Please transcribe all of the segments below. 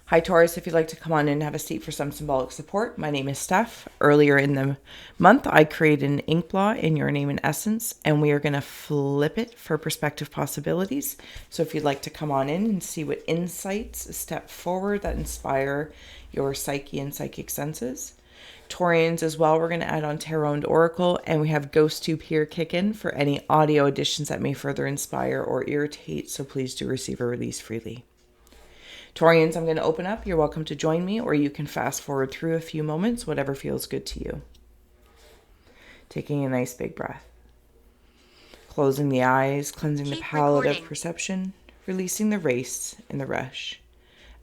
Hi Taurus, if you'd like to come on in and have a seat for some symbolic support, my name is Steph. Earlier in the month, I created an ink blot in your name and essence, and we are going to flip it for perspective possibilities. So if you'd like to come on in and see what insights step forward that inspire your psyche and psychic senses. Taurians as well, we're going to add on Tarot and Oracle, and we have Ghost Tube here kick in for any audio additions that may further inspire or irritate, so please do receive or release freely. Taurians, I'm going to open up. You're welcome to join me, or you can fast forward through a few moments, whatever feels good to you. Taking a nice big breath. Closing the eyes, cleansing the palate of perception, releasing the race and the rush.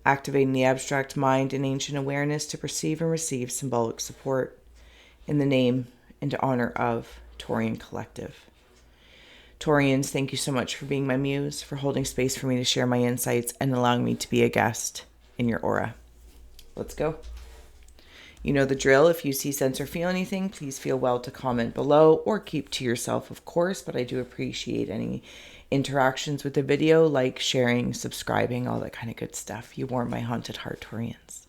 Activating the abstract mind and ancient awareness to perceive and receive symbolic support in the name and to honor of Taurian Collective. Taurians, thank you so much for being my muse, for holding space for me to share my insights and allowing me to be a guest in your aura. Let's go. You know the drill. If you see, sense, or feel anything, please feel well to comment below or keep to yourself, of course, but I do appreciate any interactions with the video, like sharing, subscribing, all that kind of good stuff. You warm my haunted heart, Taurians.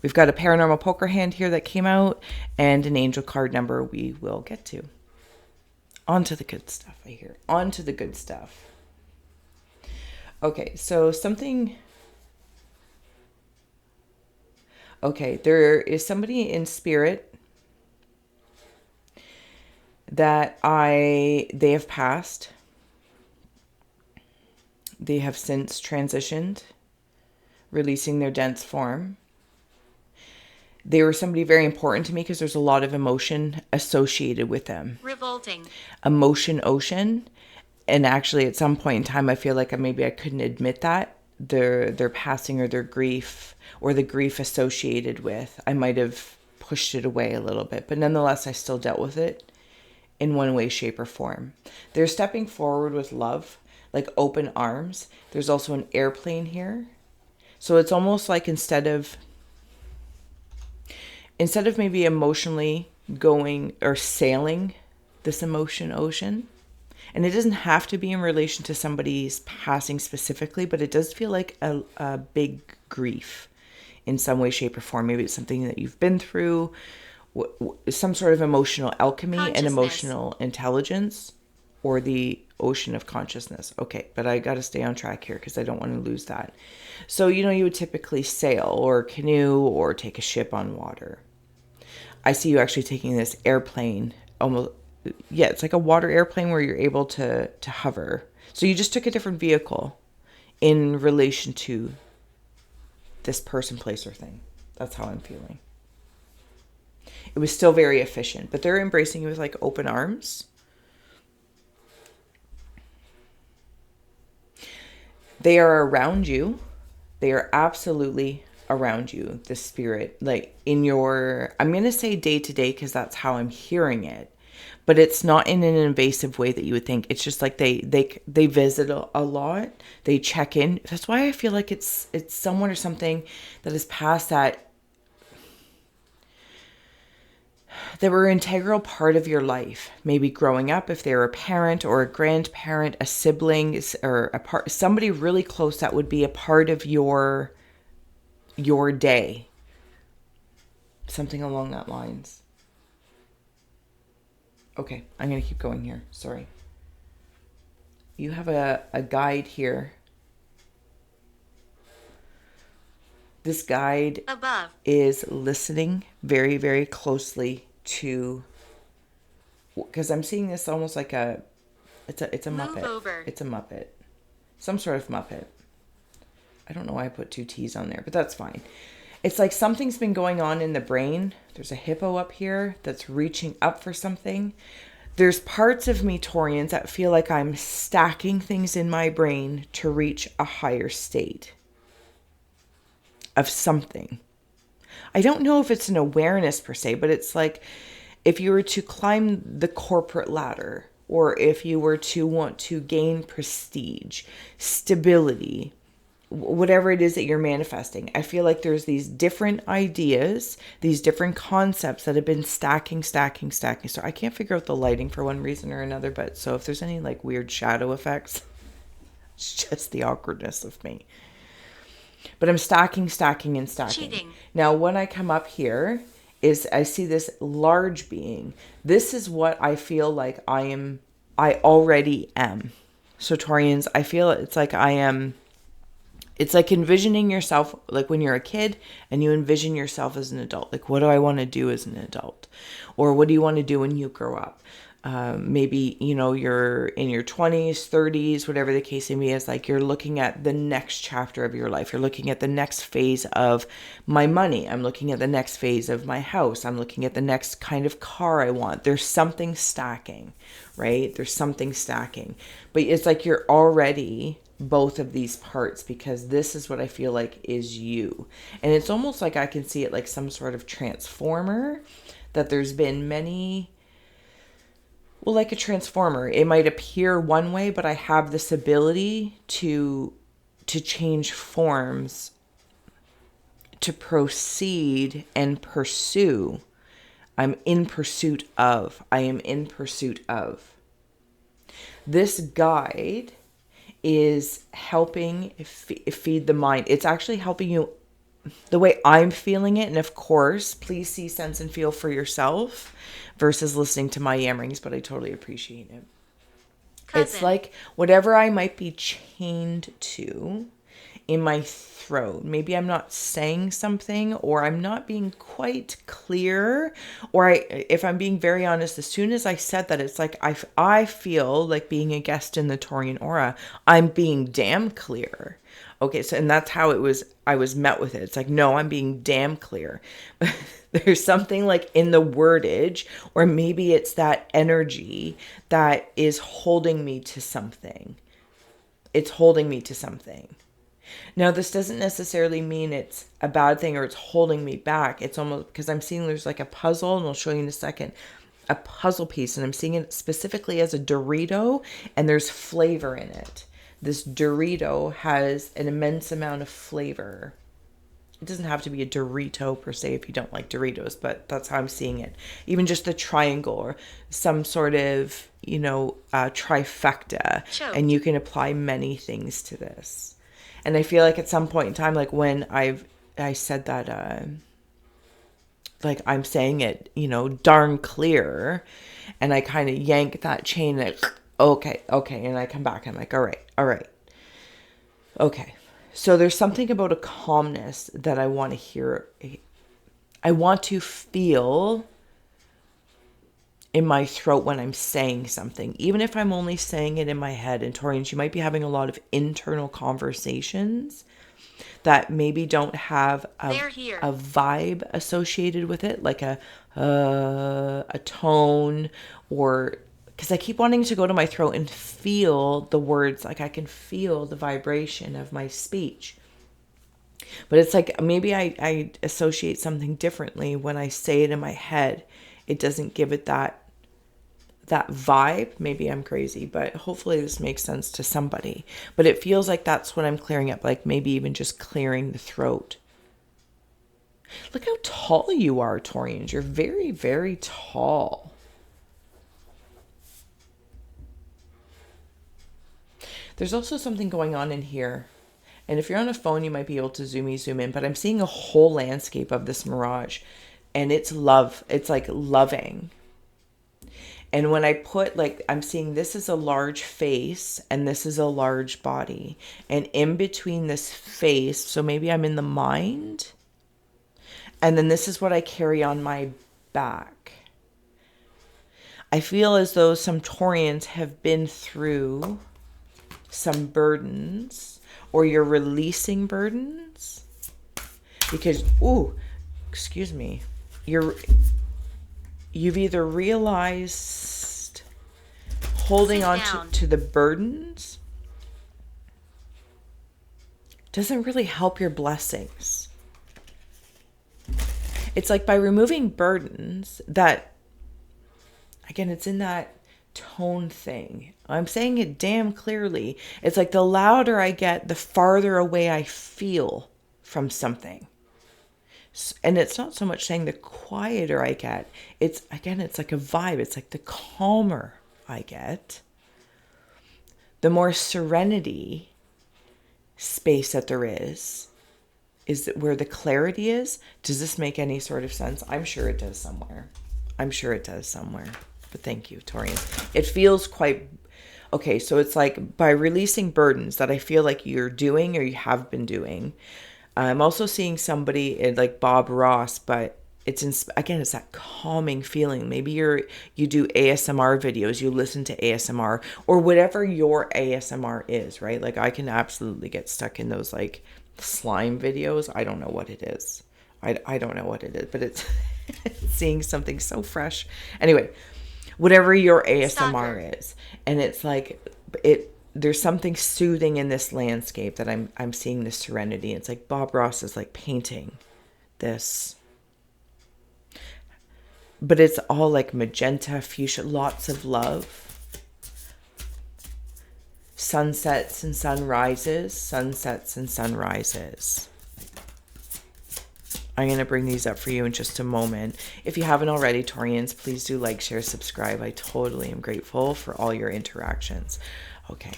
We've got a paranormal poker hand here that came out and an angel card number we will get to. On to the good stuff, I hear. On to the good stuff. Okay, so something... Okay, there is somebody in spirit that they have passed. They have since transitioned, releasing their dense form. They were somebody very important to me because there's a lot of emotion associated with them. Revolting. Emotion ocean. And actually at some point in time, I feel like maybe I couldn't admit that. Their passing or their grief or the grief associated with. I might have pushed it away a little bit. But nonetheless, I still dealt with it in one way, shape, or form. They're stepping forward with love, like open arms. There's also an airplane here. So it's almost like instead of maybe emotionally going or sailing this emotion ocean, and it doesn't have to be in relation to somebody's passing specifically, but it does feel like a big grief in some way, shape, or form. Maybe it's something that you've been through, some sort of emotional alchemy and emotional intelligence, or the ocean of consciousness. Okay, but I got to stay on track here because I don't want to lose that. So, you would typically sail or canoe or take a ship on water. I see you actually taking this airplane, almost, yeah, it's like a water airplane where you're able to hover. So you just took a different vehicle in relation to this person, place, or thing. That's how I'm feeling. It was still very efficient, but they're embracing you with like open arms. They are around you. They are absolutely around you, the spirit, like in your, I'm going to say day to day because that's how I'm hearing it, but it's not in an invasive way that you would think. It's just like they visit a lot. They check in. That's why I feel like it's someone or something that is past that were an integral part of your life. Maybe growing up, if they were a parent or a grandparent, a sibling, or somebody really close that would be a part of your day. Something along that lines. Okay, I'm going to keep going here. Sorry. You have a guide here. This guide above is listening very, very closely to, because I'm seeing this almost like it's a Muppet. Over. It's a Muppet. Some sort of Muppet. I don't know why I put 2 T's on there, but that's fine. It's like something's been going on in the brain. There's a hippo up here that's reaching up for something. There's parts of me, Taurians, that feel like I'm stacking things in my brain to reach a higher state of something. I don't know if it's an awareness per se, but it's like if you were to climb the corporate ladder, or if you were to want to gain prestige, stability, whatever it is that you're manifesting. I feel like there's these different ideas, these different concepts that have been stacking. So I can't figure out the lighting for one reason or another, but so if there's any like weird shadow effects, it's just the awkwardness of me. But I'm stacking, stacking, and stacking. Cheating. Now, when I come up here, is I see this large being. This is what I feel like I already am. So Taurians, I feel it's like I am. It's like envisioning yourself, like when you're a kid and you envision yourself as an adult. Like, what do I want to do as an adult? Or what do you want to do when you grow up? Maybe, you're in your 20s, 30s, whatever the case may be, is like you're looking at the next chapter of your life. You're looking at the next phase of my money. I'm looking at the next phase of my house. I'm looking at the next kind of car I want. There's something stacking, right? There's something stacking. But it's like you're already both of these parts, because this is what I feel like is you. And it's almost like I can see it like some sort of transformer, that there's been many. Well, like a transformer, it might appear one way, but I have this ability to change forms, to proceed and pursue. I am in pursuit of. This guide is helping feed the mind. It's actually helping you the way I'm feeling it. And of course, please see, sense, and feel for yourself versus listening to my yammerings, but I totally appreciate it. Cousin. It's like whatever I might be chained to in my throat. Maybe I'm not saying something, or I'm not being quite clear, or if I'm being very honest, as soon as I said that, it's like I feel like being a guest in the Taurian aura, I'm being damn clear. Okay, so and that's how I was met with it. It's like, no, I'm being damn clear. There's something like in the wordage, or maybe it's that energy that is holding me to something. It's holding me to something. Now, this doesn't necessarily mean it's a bad thing or it's holding me back. It's almost because I'm seeing there's like a puzzle, and I'll show you in a second, a puzzle piece, and I'm seeing it specifically as a Dorito, and there's flavor in it. This Dorito has an immense amount of flavor. It doesn't have to be a Dorito per se if you don't like Doritos, but that's how I'm seeing it. Even just the triangle or some sort of, trifecta. And you can apply many things to this. And I feel like at some point in time, like when I said that, like I'm saying it, darn clear, and I kind of yank that chain, and okay, and I come back, and I'm like, all right, okay. So there's something about a calmness that I want to hear. I want to feel in my throat when I'm saying something, even if I'm only saying it in my head. And Taurians, you might be having a lot of internal conversations that maybe don't have a vibe associated with it, like a tone, or because I keep wanting to go to my throat and feel the words, like I can feel the vibration of my speech. But it's like maybe I associate something differently when I say it in my head. It doesn't give it that vibe. Maybe I'm crazy, but hopefully this makes sense to somebody. But it feels like that's what I'm clearing up, like maybe even just clearing the throat. Look how tall you are, Taurians. You're very, very tall. There's also something going on in here. And if you're on a phone, you might be able to zoom in, but I'm seeing a whole landscape of this mirage, and it's love. It's like loving. And when I put, like, I'm seeing this is a large face and this is a large body. And in between this face, so maybe I'm in the mind. And then this is what I carry on my back. I feel as though some Taurians have been through some burdens, or you're releasing burdens. Because, excuse me, you've either realized holding on to the burdens doesn't really help your blessings. It's like by removing burdens, that, again, it's in that tone thing. I'm saying it damn clearly. It's like the louder I get, the farther away I feel from something. And it's not so much saying the quieter I get. It's like a vibe. It's like the calmer I get, the more serenity space that there is, Is it where the clarity is? Does this make any sort of sense? I'm sure it does somewhere. I'm sure it does somewhere. But thank you, Torian. It feels quite... Okay, so it's like by releasing burdens that I feel like you're doing or you have been doing. I'm also seeing somebody like Bob Ross, but again, it's that calming feeling. Maybe you do ASMR videos, you listen to ASMR or whatever your ASMR is, right? Like I can absolutely get stuck in those like slime videos. I don't know what it is. I don't know what it is, but it's seeing something so fresh. Anyway, whatever your ASMR is. And it's like there's something soothing in this landscape that I'm seeing this serenity. It's like Bob Ross is like painting this. But it's all like magenta, fuchsia, lots of love. Sunsets and sunrises, sunsets and sunrises. I'm going to bring these up for you in just a moment. If you haven't already, Taurians, please do like, share, subscribe. I totally am grateful for all your interactions. Okay.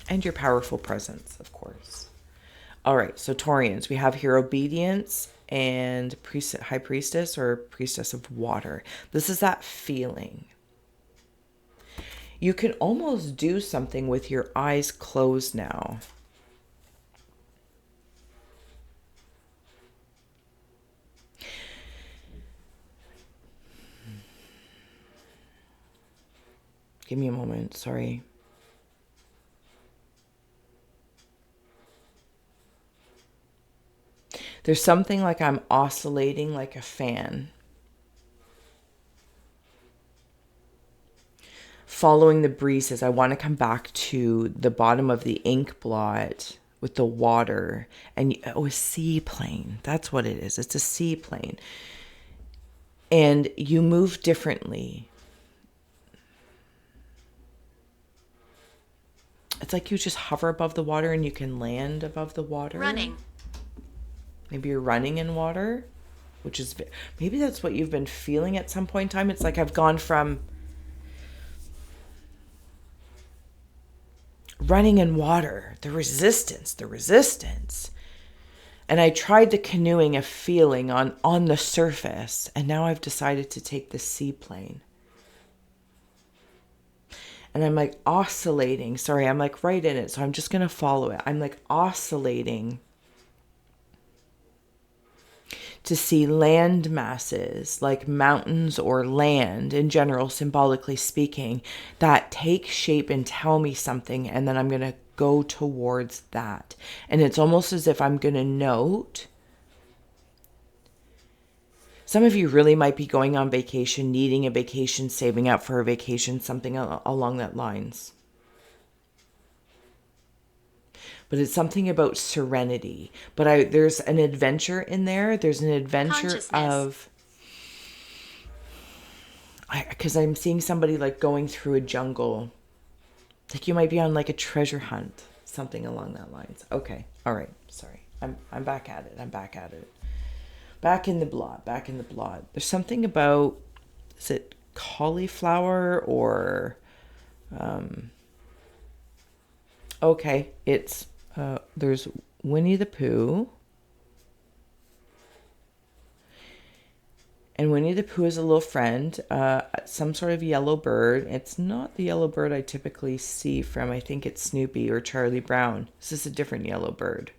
And your powerful presence, of course. All right. So Taurians, we have here obedience and high priestess or priestess of water. This is that feeling. You can almost do something with your eyes closed now. Give me a moment, sorry. There's something like I'm oscillating like a fan. Following the breezes, I want to come back to the bottom of the ink blot with the water. And a seaplane. That's what it is. It's a seaplane. And you move differently. It's like you just hover above the water and you can land above the water. Running. Maybe you're running in water, which is... Maybe that's what you've been feeling at some point in time. It's like I've gone from running in water, the resistance. And I tried the canoeing of feeling on the surface. And now I've decided to take the seaplane. And I'm like oscillating. Sorry, I'm like right in it. So I'm just going to follow it. I'm like oscillating to see land masses like mountains or land in general, symbolically speaking, that take shape and tell me something. And then I'm going to go towards that. And it's almost as if I'm going to note. Some of you really might be going on vacation, needing a vacation, saving up for a vacation, something along that lines. But it's something about serenity. But there's an adventure in there. There's an adventure of... Because I'm seeing somebody like going through a jungle. Like you might be on like a treasure hunt. Something along that lines. Okay. All right. Sorry. I'm back at it. Back in the blot. There's something about... Is it cauliflower or... Okay. It's... there's Winnie the Pooh. And Winnie the Pooh is a little friend. Some sort of yellow bird. It's not the yellow bird I typically see from, I think it's Snoopy or Charlie Brown. This is a different yellow bird.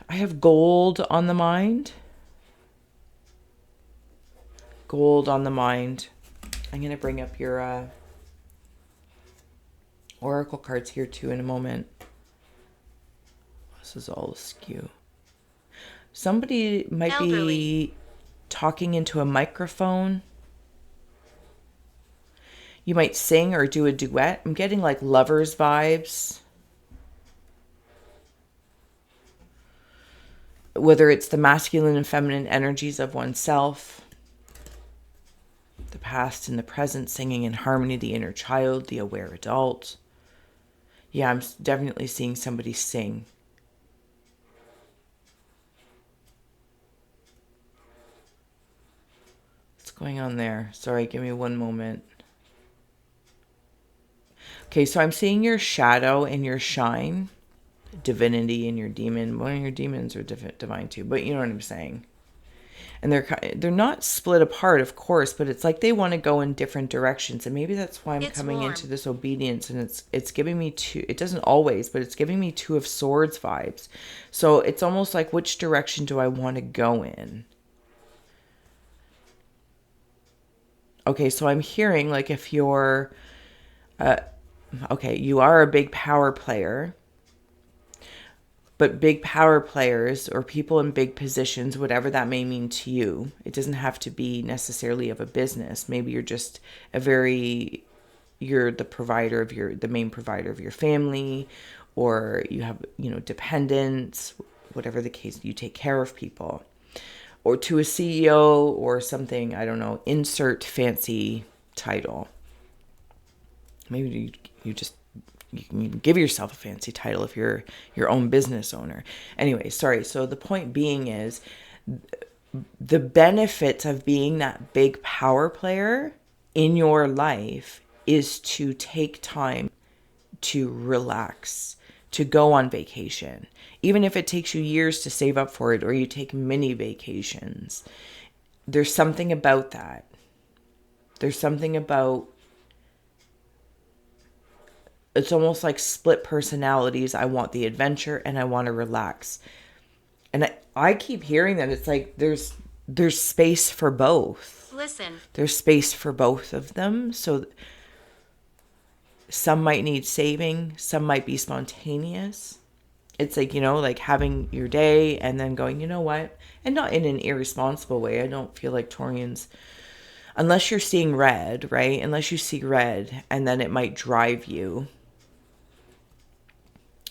I have gold on the mind. Gold on the mind. I'm going to bring up your oracle cards here too in a moment. This is all askew. Somebody might be talking into a microphone. You might sing or do a duet. I'm getting like lovers vibes. Whether it's the masculine and feminine energies of oneself. The past and the present, singing in harmony, the inner child, the aware adult. Yeah, I'm definitely seeing somebody sing. What's going on there? Sorry, give me one moment. Okay, so I'm seeing your shadow and your shine, divinity and your demon. One of your demons are divine too, but you know what I'm saying. And they're not split apart, of course, but it's like they want to go in different directions, and maybe that's why I'm coming into this obedience, and it's giving me two. It doesn't always, but it's giving me Two of Swords vibes. So it's almost like, which direction do I want to go in? Okay, so I'm hearing like if you're, okay, you are a big power player. But big power players or people in big positions, whatever that may mean to you, it doesn't have to be necessarily of a business. Maybe you're just you're the provider of the main provider of your family, or you have, dependents, whatever the case, you take care of people. Or to a CEO or something, I don't know, insert fancy title. Maybe you can give yourself a fancy title if you're your own business owner. Anyway, sorry. So the point being is the benefits of being that big power player in your life is to take time to relax, to go on vacation. Even if it takes you years to save up for it, or you take mini vacations. There's something about that. There's something about, it's almost like split personalities. I want the adventure and I want to relax. And I keep hearing that it's like there's space for both. Listen. There's space for both of them. So some might need saving, some might be spontaneous. It's like, like having your day and then going, you know what? And not in an irresponsible way. I don't feel like Taurians, unless you're seeing red, right? Unless you see red, and then it might drive you.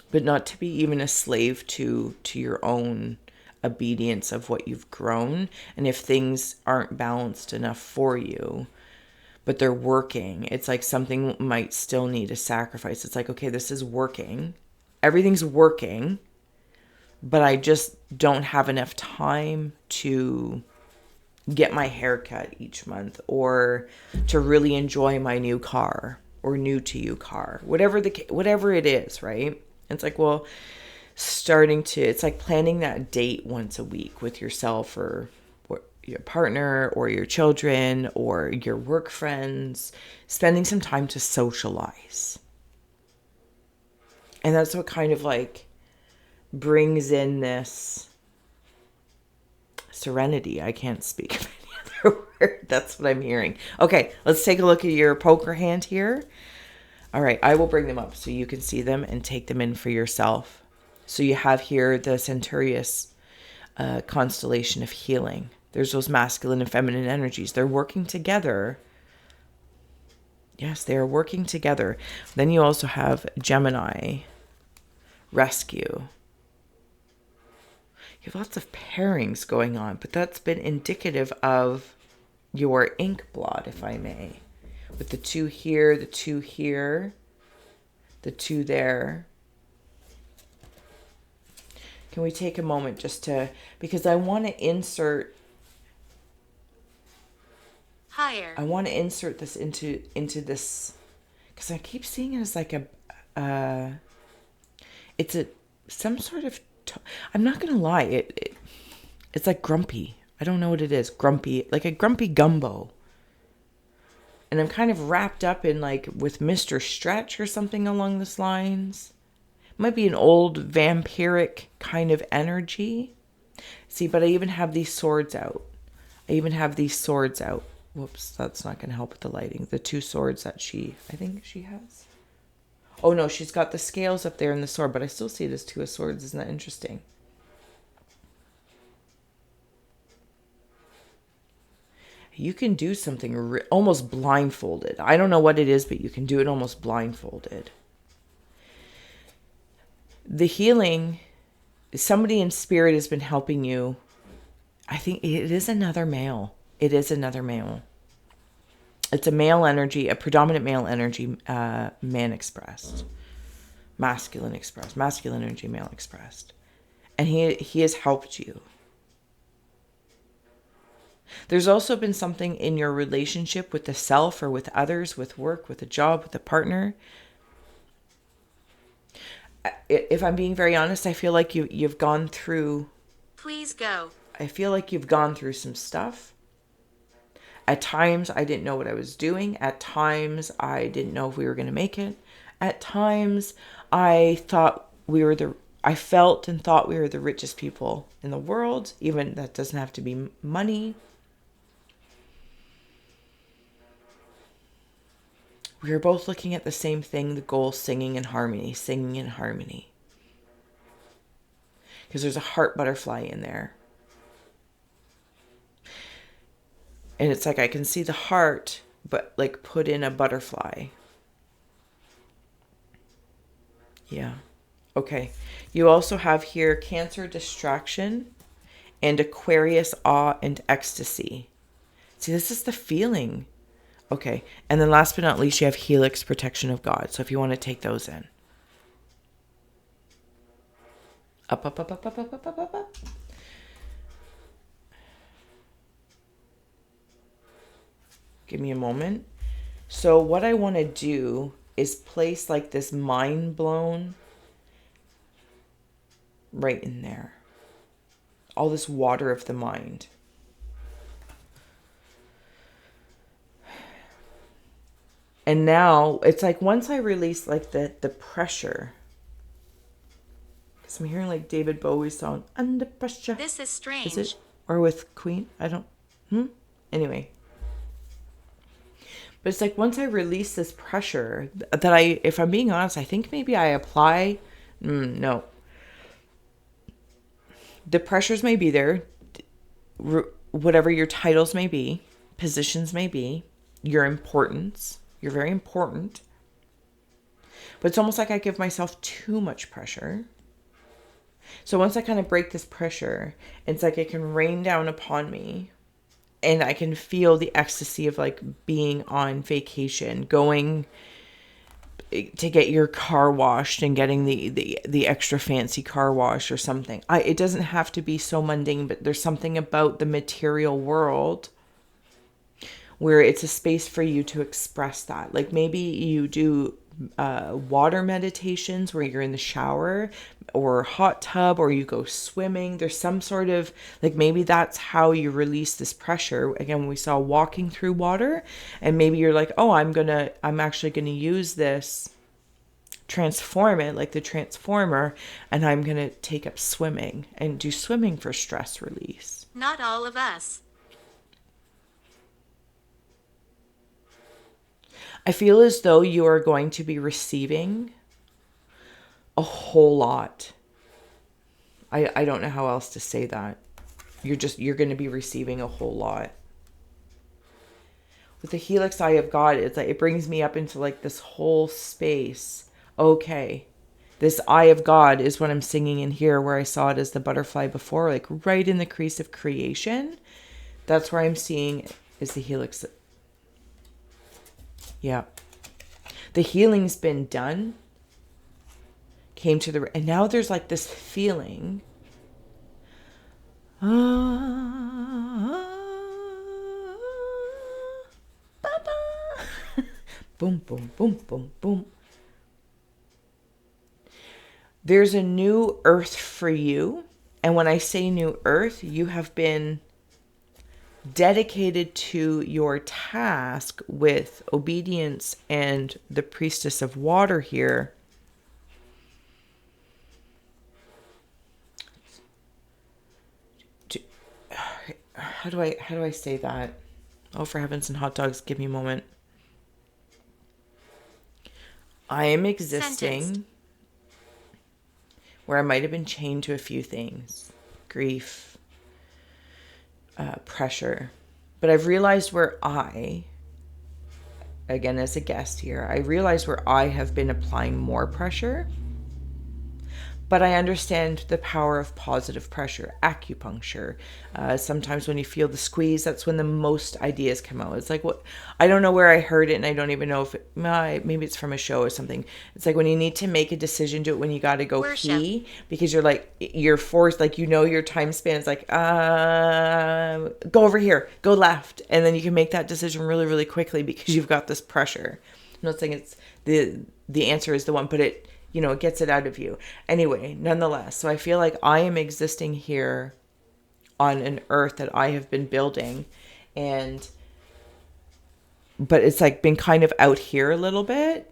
But not to be even a slave to your own obedience of what you've grown. And if things aren't balanced enough for you, but they're working, it's like something might still need a sacrifice. It's like, okay, this is working. Everything's working, but I just don't have enough time to get my hair cut each month, or to really enjoy my new car or new to you car, whatever it is, right? It's like, well, it's like planning that date once a week with yourself or your partner or your children or your work friends, spending some time to socialize. And that's what kind of like brings in this serenity. I can't speak of any other word. That's what I'm hearing. Okay, let's take a look at your poker hand here. All right, I will bring them up so you can see them and take them in for yourself. So you have here the Centaurus constellation of healing. There's those masculine and feminine energies. They're working together. Yes, they are working together. Then you also have Gemini, rescue. You have lots of pairings going on, but that's been indicative of your ink blot, if I may. With the 2 here, the 2 here, the 2 there. Can we take a moment just because I want to insert higher. I want to insert this into this, because I keep seeing it as like it's some sort of, I'm not going to lie, it's like grumpy. I don't know what it is. Grumpy, like a grumpy gumbo. And I'm kind of wrapped up in like with Mr. Stretch or something along those lines. It might be an old vampiric kind of energy. See, but I even have these swords out. Whoops, that's not going to help with the lighting. The 2 swords that I think she has. Oh no, she's got the scales up there in the sword, but I still see this 2 of swords. Isn't that interesting? You can do something almost blindfolded. I don't know what it is, but you can do it almost blindfolded. The healing, somebody in spirit has been helping you. I think it is another male. It's a male energy, a predominant male energy, man expressed. Masculine expressed. Masculine energy, male expressed. And he has helped you. There's also been something in your relationship with the self or with others, with work, with a job, with a partner. if I'm being very honest, I feel like you've gone through. Please go. I feel like you've gone through some stuff. At times, I didn't know what I was doing. At times, I didn't know if we were going to make it. At times, I thought we were the. I felt and thought we were the richest people in the world. Even that doesn't have to be money. We were both looking at the same thing, the goal, singing in harmony, singing in harmony. Because there's a heart butterfly in there. And it's like I can see the heart, but like put in a butterfly. Yeah. Okay. You also have here Cancer distraction and Aquarius awe and ecstasy. See, this is the feeling. Okay. And then last but not least, you have Helix protection of God. So if you want to take those in. Up, up, up, up, up, up, up, up, up, up. Give me a moment. So what I want to do is place like this mind blown right in there. All this water of the mind. And now it's like once I release like the pressure. Because I'm hearing like David Bowie's song, Under Pressure. This is strange. Is it? Or with Queen? I don't. Anyway. But it's like once I release this pressure that if I'm being honest, I think maybe I apply. No. The pressures may be there. Whatever your titles may be, positions may be, your importance. You're very important. But it's almost like I give myself too much pressure. So once I kind of break this pressure, it's like it can rain down upon me. And I can feel the ecstasy of like being on vacation, going to get your car washed and getting the extra fancy car wash or something. It doesn't have to be so mundane, but there's something about the material world where it's a space for you to express that. Like maybe you do water meditations where you're in the shower or hot tub, or you go swimming. There's some sort of like, maybe that's how you release this pressure. Again, we saw walking through water, and maybe you're like, oh, I'm actually gonna use this, transform it like the transformer, and I'm gonna take up swimming and do swimming for stress release. Not all of us. I feel as though you are going to be receiving a whole lot. I don't know how else to say that. You're going to be receiving a whole lot. With the Helix Eye of God, it's like it brings me up into like this whole space. Okay. This Eye of God is what I'm singing in here, where I saw it as the butterfly before, like right in the crease of creation. That's where I'm seeing is the Helix. Yeah. The healing's been done. And now there's like this feeling. Boom, boom, boom, boom, boom. There's a new earth for you. And when I say new earth, you have been dedicated to your task with obedience and the priestess of water here. How do I say that? Oh, for heavens and hot dogs, give me a moment. I am existing Sentenced. where I might have been chained to a few things. Grief, pressure. But I've realized where again as a guest here, I realized where I have been applying more pressure. But I understand the power of positive pressure, acupuncture. Sometimes when you feel the squeeze, that's when the most ideas come out. It's like, what? I don't know where I heard it, and I don't even know if maybe it's from a show or something. It's like when you need to make a decision, do it when you got to go pee, because you're forced, like, your time span is like, go over here, go left. And then you can make that decision really, really quickly because you've got this pressure. I'm not saying it's the answer is the one, but it gets it out of you. Anyway, nonetheless, so I feel like I am existing here on an earth that I have been building, but it's like been kind of out here a little bit,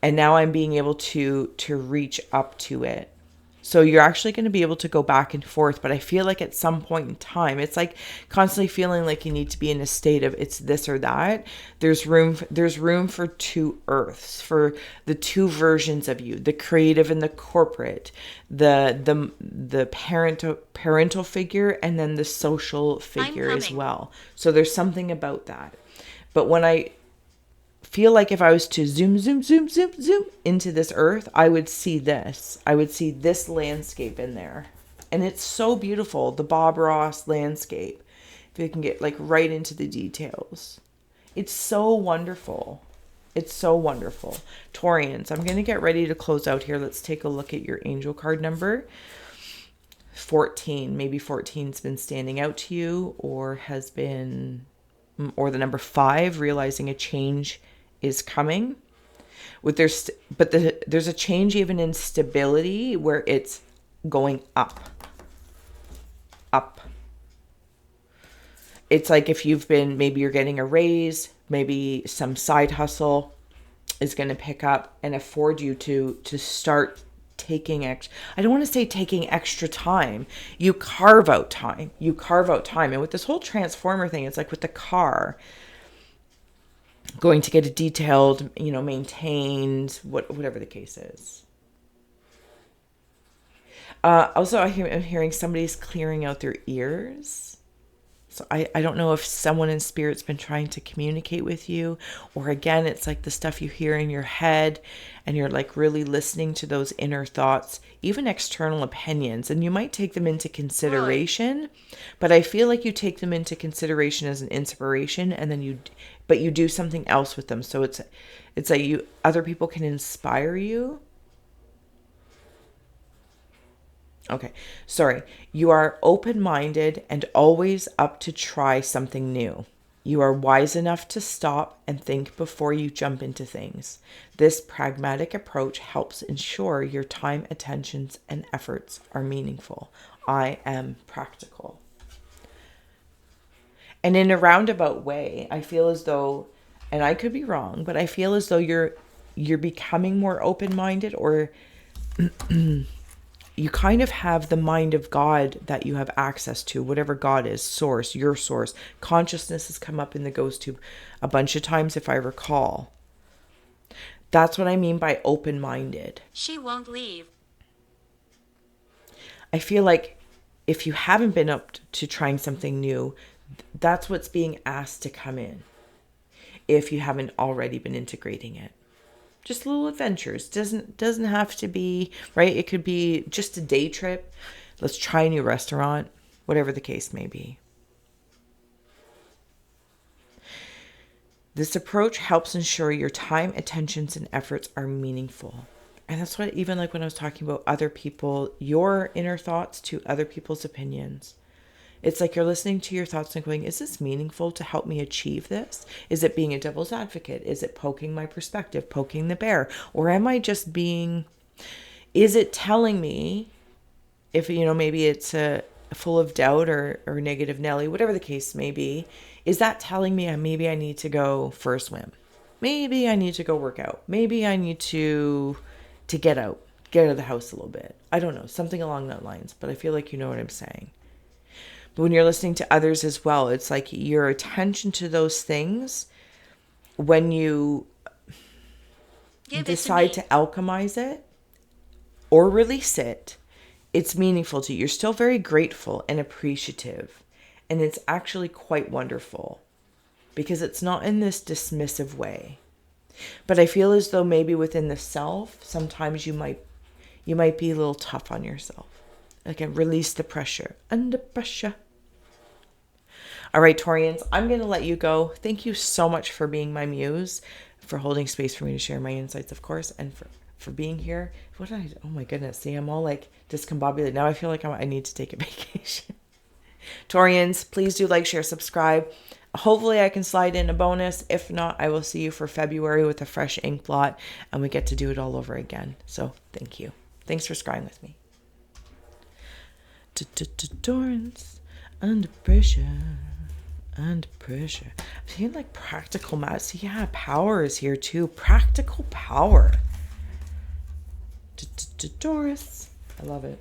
and now I'm being able to reach up to it. So you're actually going to be able to go back and forth, but I feel like at some point in time, it's like constantly feeling like you need to be in a state of it's this or that. There's room for two earths, for the two versions of you, the creative and the corporate, the parental figure, and then the social figure as well. So there's something about that. But when I feel like if I was to zoom into this earth, I would see this. I would see this landscape in there. And it's so beautiful, the Bob Ross landscape. If you can get like right into the details. It's so wonderful. It's so wonderful. Taurians, I'm going to get ready to close out here. Let's take a look at your angel card number. 14. Maybe 14's been standing out to you, or the number 5, realizing a change is coming. There's a change even in stability where it's going up. It's like if maybe you're getting a raise, maybe some side hustle is going to pick up and afford you to start taking I don't want to say taking extra time. You carve out time. And with this whole transformer thing, it's like with the car, going to get it detailed, maintained, whatever the case is. Also, I'm hearing somebody's clearing out their ears. So I don't know if someone in spirit's been trying to communicate with you, or again, it's like the stuff you hear in your head and you're like really listening to those inner thoughts, even external opinions, and you might take them into consideration, but I feel like you take them into consideration as an inspiration, and then you do something else with them. So it's like other people can inspire you. Okay, sorry. You are open-minded and always up to try something new. You are wise enough to stop and think before you jump into things. This pragmatic approach helps ensure your time, attentions, and efforts are meaningful. I am practical. And in a roundabout way, I feel as though, and I could be wrong, but I feel as though you're becoming more open-minded, or you kind of have the mind of God that you have access to, whatever God is, source, your source. Consciousness has come up in the ghost tube a bunch of times, if I recall. That's what I mean by open-minded. She won't leave. I feel like if you haven't been up to trying something new, that's what's being asked to come in. If you haven't already been integrating it. Just little adventures. Doesn't have to be, right? It could be just a day trip. Let's try a new restaurant, whatever the case may be. This approach helps ensure your time, attentions, and efforts are meaningful. And that's what, even like when I was talking about other people, your inner thoughts to other people's opinions. It's like you're listening to your thoughts and going, is this meaningful to help me achieve this? Is it being a devil's advocate? Is it poking my perspective, poking the bear? Or am I just is it telling me, if, maybe it's full of doubt or negative Nelly, whatever the case may be, is that telling me maybe I need to go for a swim? Maybe I need to go work out. Maybe I need to get out of the house a little bit. I don't know, something along that lines, but I feel like you know what I'm saying. But when you're listening to others as well, it's like your attention to those things, when you decide to alchemize it or release it, it's meaningful to you. You're still very grateful and appreciative. And it's actually quite wonderful because it's not in this dismissive way. But I feel as though maybe within the self, sometimes you might be a little tough on yourself. Again, release the pressure. Under pressure. All right, Taurians, I'm going to let you go. Thank you so much for being my muse, for holding space for me to share my insights, of course, and for being here. Oh my goodness. See, I'm all like discombobulated. Now I feel like I need to take a vacation. Taurians, please do like, share, subscribe. Hopefully I can slide in a bonus. If not, I will see you for February with a fresh ink blot and we get to do it all over again. So thank you. Thanks for scrying with me. Taurus, under pressure. Under pressure. I'm feeling like practical math. Yeah, power is here too. Practical power. Taurus. I love it.